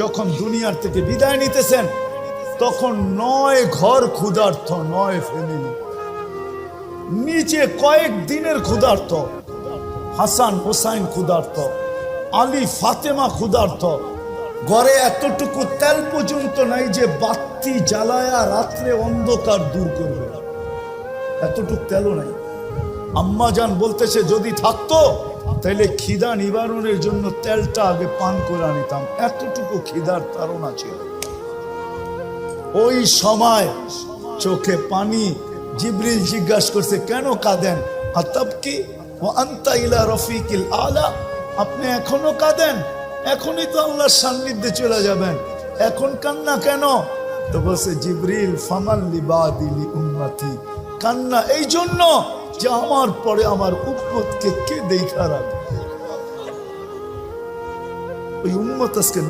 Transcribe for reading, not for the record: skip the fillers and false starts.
যখন দুনিয়ার থেকে বিদায় নিতেছেন তখন 9 ঘর ক্ষুধার্ত, 9 ফ্যামিলি, নিচে কয়েক দিনের ক্ষুধার্ত, হাসান হোসাইন ক্ষুধার্ত, আলী ফাতেমা ক্ষুধার্ত, ঘরে এতটুকু তেল পর্যন্ত নাই যে বাতি জ্বালায়া রাত্রে অন্ধকার দূর করবে, এতটুকু তেলও নাই। আম্মা জান বলতেছে যদি থাকতো তাহলে খিদা নিবারণের জন্য তেলটা আগে পান করে নিতাম, এতটুকু খিদার তাড়না ছিল। ওই সময় চোখে পানি। জিবরিল জিজ্ঞাসা করছে কেন কাঁদেন? আতাবকি ওয়া আনতা ইলা রফিকিল আলা, আপনি এখনো কাঁদেন? এখনই তো আল্লাহর সান্নিধ্যে চলে যাবেন, এখন কান্না কেন? তো বলছে জিবরিল ফামান লিবাদি লি উম্মতি, কান্না এই জন্য যে আমার পরে আমার উম্মতকে কে দেখা রাখবে। ওই উম্মত আজকে